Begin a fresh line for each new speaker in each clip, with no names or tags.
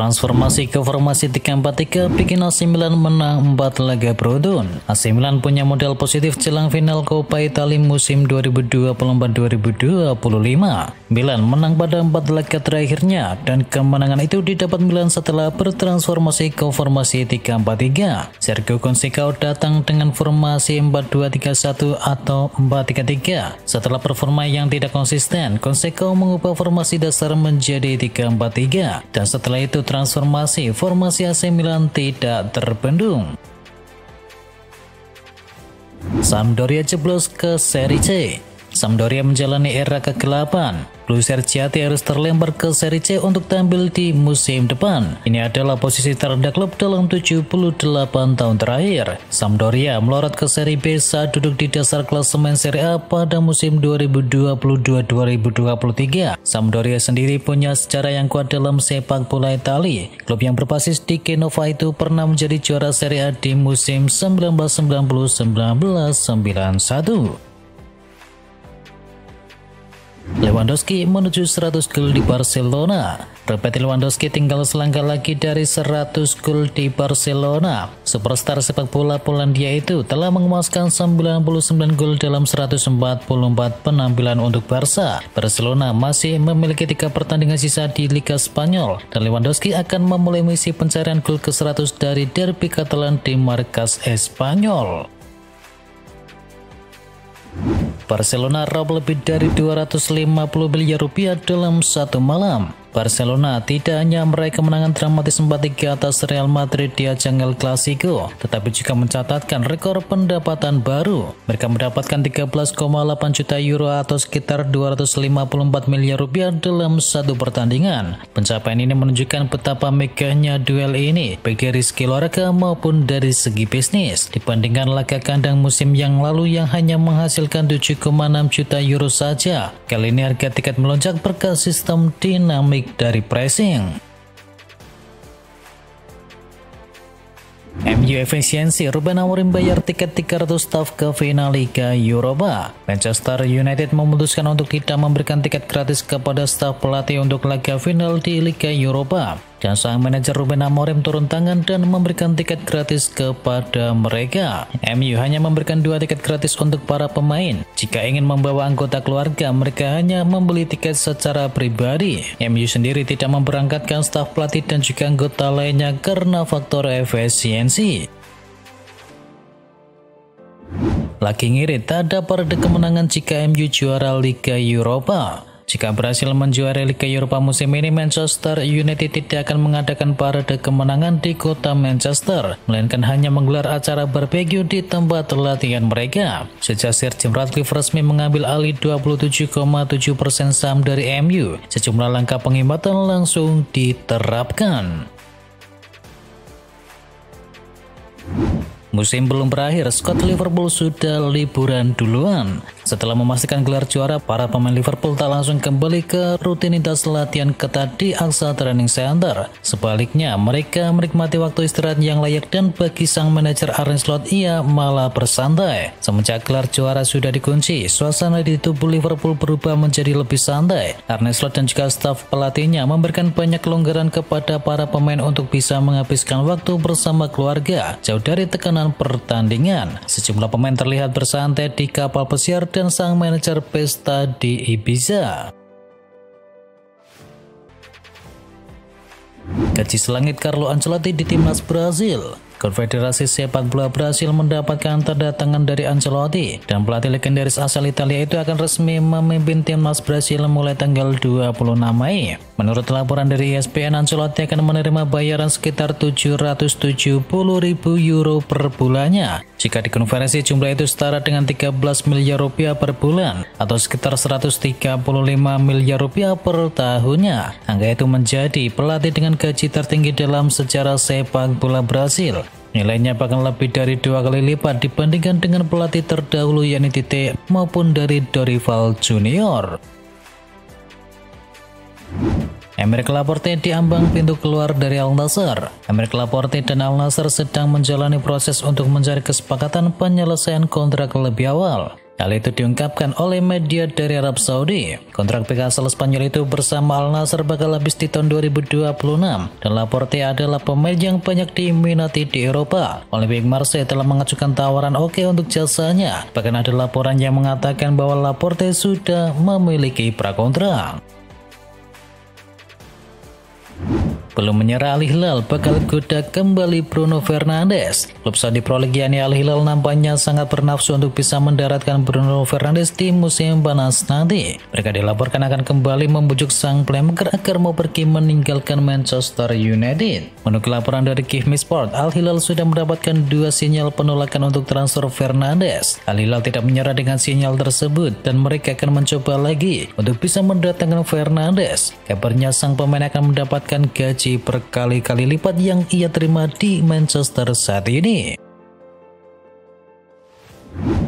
Transformasi ke formasi 3-4-3 bikin AC Milan menang 4 laga beruntun. AC Milan punya modal positif jelang final Coppa Italia musim 2024-2025. Milan menang pada 4 laga terakhirnya dan kemenangan itu didapat Milan setelah bertransformasi ke formasi 3-4-3. Sergio Conceição datang dengan formasi 4-2-3-1 atau 4-3-3. Setelah performa yang tidak konsisten, Conceição mengubah formasi dasar menjadi 3-4-3 dan setelah itu transformasi formasi AC Milan tidak terbendung. Sampdoria jeblos ke Serie C. Sampdoria menjalani era kegelapan. Blue Cerciati harus terlempar ke Serie C untuk tampil di musim depan. Ini adalah posisi terendah klub dalam 78 tahun terakhir. Sampdoria melorot ke Serie B saat duduk di dasar klasemen Serie A pada musim 2022-2023. Sampdoria sendiri punya sejarah yang kuat dalam sepak bola Italia. Klub yang berbasis di Genova itu pernah menjadi juara Serie A di musim 1990-1991. Lewandowski menuju 100 gol di Barcelona. Robert Lewandowski tinggal selangkah lagi dari 100 gol di Barcelona. Superstar sepak bola Polandia itu telah mengemaskan 99 gol dalam 144 penampilan untuk Barca. Barcelona masih memiliki 3 pertandingan sisa di Liga Spanyol dan Lewandowski akan memulai misi pencarian gol ke 100 dari derby Catalan di markas Espanyol. Barcelona raup lebih dari 250 miliar rupiah dalam satu malam. Barcelona tidak hanya meraih kemenangan dramatis 4-3 atas Real Madrid di ajang El Clasico, tetapi juga mencatatkan rekor pendapatan baru. Mereka mendapatkan 13,8 juta euro atau sekitar 254 miliar rupiah dalam satu pertandingan. Pencapaian ini menunjukkan betapa megahnya duel ini, baik dari segi olahraga maupun dari segi bisnis. Dibandingkan laga kandang musim yang lalu yang hanya menghasilkan 7,6 juta euro saja, kali ini harga tiket melonjak berkat sistem dinamik dari pressing. MU efisiensi, Ruben Amorim bayar tiket 300 staf ke final Liga Eropa. Manchester United memutuskan untuk tidak memberikan tiket gratis kepada staf pelatih untuk laga final di Liga Eropa. Dan sang manajer Ruben Amorim turun tangan dan memberikan tiket gratis kepada mereka. MU hanya memberikan 2 tiket gratis untuk para pemain. Jika ingin membawa anggota keluarga, mereka hanya membeli tiket secara pribadi. MU sendiri tidak memberangkatkan staf pelatih dan juga anggota lainnya karena faktor efisiensi. Lagi ngirit, tak ada parade kemenangan jika MU juara Liga Eropa. Jika berhasil menjuarai Liga Eropa musim ini, Manchester United tidak akan mengadakan parade kemenangan di kota Manchester, melainkan hanya menggelar acara barbecue di tempat latihan mereka. Sejak Sir Jim Ratcliffe resmi mengambil alih 27,7% saham dari MU, sejumlah langkah penghematan langsung diterapkan. Musim belum berakhir, skuad Liverpool sudah liburan duluan. Setelah memastikan gelar juara, para pemain Liverpool tak langsung kembali ke rutinitas latihan ketat di Axa Training Center. Sebaliknya, mereka menikmati waktu istirahat yang layak dan bagi sang manajer Arne Slot, ia malah bersantai. Semenjak gelar juara sudah dikunci, suasana di tubuh Liverpool berubah menjadi lebih santai. Arne Slot dan juga staf pelatihnya memberikan banyak kelonggaran kepada para pemain untuk bisa menghabiskan waktu bersama keluarga, jauh dari tekanan pertandingan. Sejumlah pemain terlihat bersantai di kapal pesiar dan sang manajer pesta di Ibiza. Gaji selangit Carlo Ancelotti di timnas Brazil. Konfederasi Sepak Bola Brasil mendapatkan tanda tangan dari Ancelotti dan pelatih legendaris asal Italia itu akan resmi memimpin timnas Brasil mulai tanggal 26 Mei. Menurut laporan dari ESPN, Ancelotti akan menerima bayaran sekitar 770.000 euro per bulannya. Jika dikonversi, jumlah itu setara dengan 13 miliar rupiah per bulan atau sekitar 135 miliar rupiah per tahunnya. Angka itu menjadi pelatih dengan gaji tertinggi dalam sejarah sepak bola Brasil. Nilainya bahkan lebih dari 2 kali lipat dibandingkan dengan pelatih terdahulu yakni Tite maupun dari Dorival Junior. Aymeric Laporte diambang pintu keluar dari Al Nassr. Aymeric Laporte dan Al Nassr sedang menjalani proses untuk mencari kesepakatan penyelesaian kontrak lebih awal. Hal itu diungkapkan oleh media dari Arab Saudi. Kontrak bek asal Spanyol itu bersama Al Nassr bakal habis di tahun 2026 dan Laporte adalah pemain yang banyak diminati di Eropa. Olympique Marseille telah mengajukan tawaran oke untuk jasanya. Bahkan ada laporan yang mengatakan bahwa Laporte sudah memiliki prakontrak. Belum menyerah Al Hilal bakal goda kembali Bruno Fernandes. Klub Saudi Pro League yakni Al Hilal nampaknya sangat bernafsu untuk bisa mendaratkan Bruno Fernandes di musim panas nanti. Mereka dilaporkan akan kembali membujuk sang playmaker agar mau pergi meninggalkan Manchester United. Menurut laporan dari Give Me Sport, Al Hilal sudah mendapatkan 2 sinyal penolakan untuk transfer Fernandes. Al Hilal tidak menyerah dengan sinyal tersebut dan mereka akan mencoba lagi untuk bisa mendatangkan Fernandes. Kabarnya sang pemain akan mendapatkan gaji berkali-kali lipat yang ia terima di Manchester saat ini.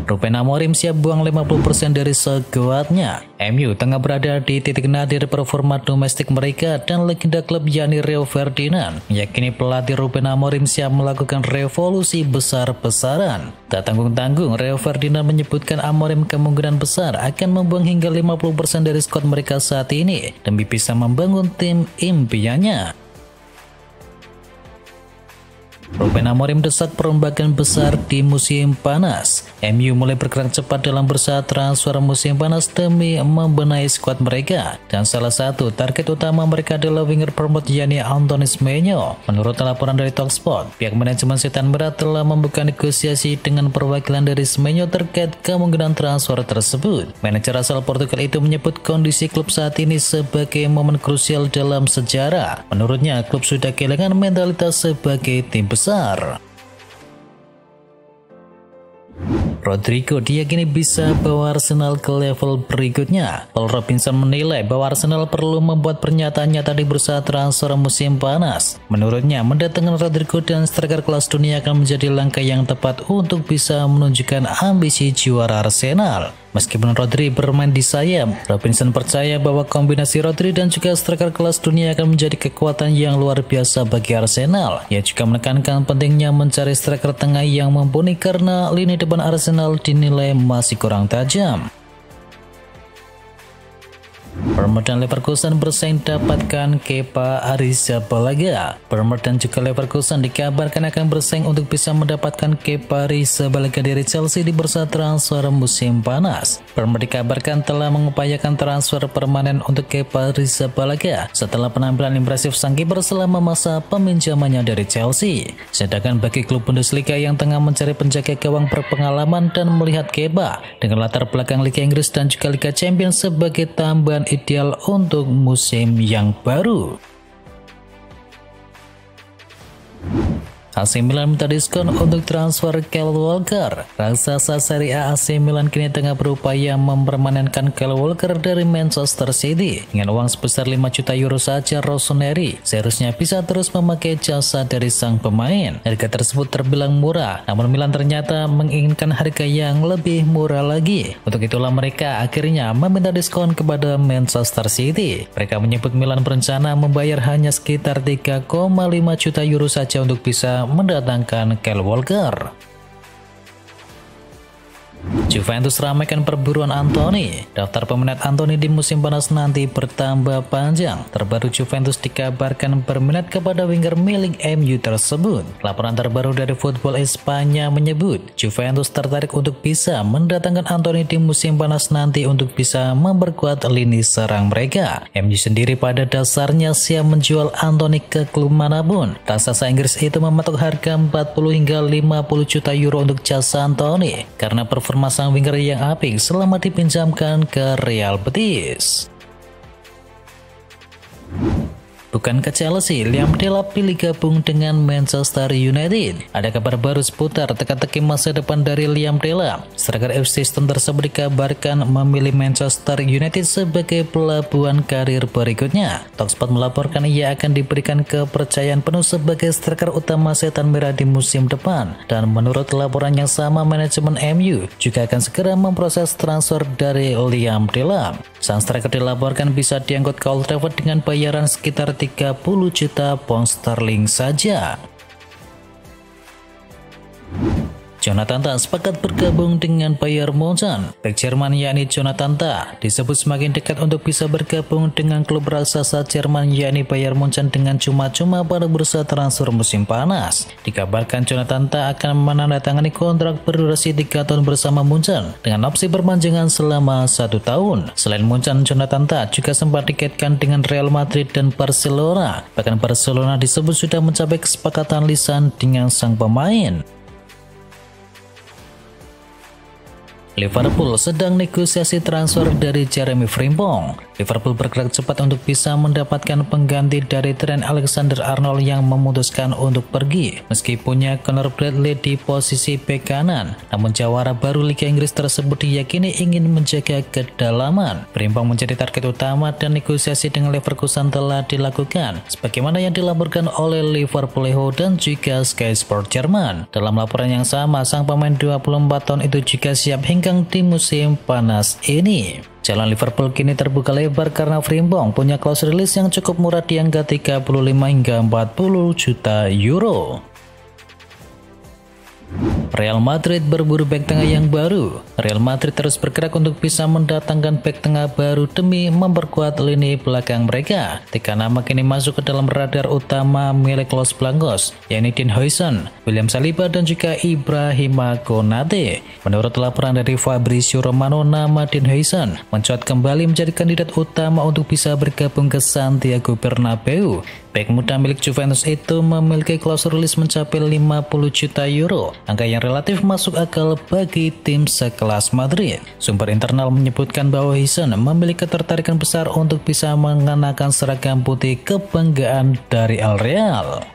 Ruben Amorim siap buang 50% dari skuadnya. MU tengah berada di titik nadir performa domestik mereka dan legenda klub yakni Rio Ferdinand meyakini pelatih Ruben Amorim siap melakukan revolusi besar-besaran. Tak tanggung-tanggung, Rio Ferdinand menyebutkan Amorim kemungkinan besar akan membuang hingga 50% dari skuad mereka saat ini demi bisa membangun tim impiannya. Ruben Amorim desak perombakan besar di musim panas. MU mulai bergerak cepat dalam bursa transfer musim panas demi membenahi skuad mereka. Dan salah satu target utama mereka adalah winger Bournemouth yakni Anthony Semenyo. Menurut laporan dari Talksport, pihak manajemen Setan Merah telah membuka negosiasi dengan perwakilan dari Semenyo terkait kemungkinan transfer tersebut. Manajer asal Portugal itu menyebut kondisi klub saat ini sebagai momen krusial dalam sejarah. Menurutnya, klub sudah kehilangan mentalitas sebagai tim besar. Rodrigo diyakini bisa bawa Arsenal ke level berikutnya. Paul Robinson menilai bahwa Arsenal perlu membuat pernyataan nyata di bursa transfer musim panas. Menurutnya, mendatangkan Rodrigo dan striker kelas dunia akan menjadi langkah yang tepat untuk bisa menunjukkan ambisi juara Arsenal. Meskipun Rodri bermain di sayap, Robinson percaya bahwa kombinasi Rodri dan juga striker kelas dunia akan menjadi kekuatan yang luar biasa bagi Arsenal. Ia juga menekankan pentingnya mencari striker tengah yang mumpuni karena lini depan Arsenal dinilai masih kurang tajam. Bournemouth dan Leverkusen bersaing dapatkan Kepa Arrizabalaga. Bournemouth dan juga Leverkusen dikabarkan akan bersaing untuk bisa mendapatkan Kepa Arrizabalaga dari Chelsea di bursa transfer musim panas. Bournemouth dikabarkan telah mengupayakan transfer permanen untuk Kepa Arrizabalaga setelah penampilan impresif sang kiper selama masa peminjamannya dari Chelsea. Sedangkan bagi klub Bundesliga yang tengah mencari penjaga gawang berpengalaman dan melihat Kepa dengan latar belakang Liga Inggris dan juga Liga Champions sebagai tambahan ideal untuk musim yang baru. AC Milan minta diskon untuk transfer Kyle Walker. Raksasa Serie A AC Milan kini tengah berupaya mempermanenkan Kyle Walker dari Manchester City. Dengan uang sebesar 5 juta euro saja, Rossoneri seharusnya bisa terus memakai jasa dari sang pemain. Harga tersebut terbilang murah, namun Milan ternyata menginginkan harga yang lebih murah lagi. Untuk itulah mereka akhirnya meminta diskon kepada Manchester City. Mereka menyebut Milan berencana membayar hanya sekitar 3,5 juta euro saja untuk bisa mendatangkan Kyle Walker. Juventus ramaikan perburuan Anthony. Daftar peminat Anthony di musim panas nanti bertambah panjang. Terbaru Juventus dikabarkan berminat kepada winger milik MU tersebut. Laporan terbaru dari Football Espanya menyebut Juventus tertarik untuk bisa mendatangkan Anthony di musim panas nanti untuk bisa memperkuat lini serang mereka. MU sendiri pada dasarnya siap menjual Anthony ke klub manapun. Raksasa Inggris itu mematok harga 40 hingga 50 juta euro untuk jasa Anthony karena performa sang winger yang apik selama dipinjamkan ke Real Betis. Bukan ke Chelsea, Liam Delap pilih gabung dengan Manchester United. Ada kabar baru seputar teka-teki masa depan dari Liam Delap. Striker FC Stone tersebut dikabarkan memilih Manchester United sebagai pelabuhan karir berikutnya. Talksport melaporkan ia akan diberikan kepercayaan penuh sebagai striker utama Setan Merah di musim depan. Dan menurut laporan yang sama, manajemen MU juga akan segera memproses transfer dari Liam Delap. Sang striker dilaporkan bisa diangkut ke Old Trafford dengan bayaran sekitar 30 juta pound sterling saja. Jonathan Tah sepakat bergabung dengan Bayern Munchen. Bek Jerman yakni Jonathan Tah disebut semakin dekat untuk bisa bergabung dengan klub raksasa Jerman yakni Bayern Munchen dengan cuma-cuma pada bursa transfer musim panas. Dikabarkan Jonathan Tah akan menandatangani kontrak berdurasi 3 tahun bersama Munchen dengan opsi perpanjangan selama 1 tahun. Selain Munchen, Jonathan Tah juga sempat dikaitkan dengan Real Madrid dan Barcelona. Bahkan Barcelona disebut sudah mencapai kesepakatan lisan dengan sang pemain. Liverpool sedang negosiasi transfer dari Jeremy Frimpong. Liverpool bergerak cepat untuk bisa mendapatkan pengganti dari Trent Alexander-Arnold yang memutuskan untuk pergi. Meski punya Conor Bradley di posisi bek kanan, namun jawara baru Liga Inggris tersebut diyakini ingin menjaga kedalaman. Frimpong menjadi target utama dan negosiasi dengan Leverkusen telah dilakukan, sebagaimana yang dilaporkan oleh Liverpool Echo dan juga Sky Sport Jerman. Dalam laporan yang sama, sang pemain 24 tahun itu juga siap hingga di musim panas ini. Jalan Liverpool kini terbuka lebar karena Frimpong punya klausul rilis yang cukup murah di angka 35 hingga 40 juta euro. Real Madrid berburu bek tengah yang baru. Real Madrid terus bergerak untuk bisa mendatangkan bek tengah baru demi memperkuat lini belakang mereka. 3 nama kini masuk ke dalam radar utama milik Los Blancos, yakni Dean Huijsen, William Saliba, dan juga Ibrahima Konate. Menurut laporan dari Fabrizio Romano, nama Dean Huijsen mencuat kembali menjadi kandidat utama untuk bisa bergabung ke Santiago Bernabeu. Bek muda milik Juventus itu memiliki klausul rilis mencapai 50 juta euro, angka yang relatif masuk akal bagi tim sekelas Madrid. Sumber internal menyebutkan bahwa Huijsen memiliki ketertarikan besar untuk bisa mengenakan seragam putih kebanggaan dari Al Real.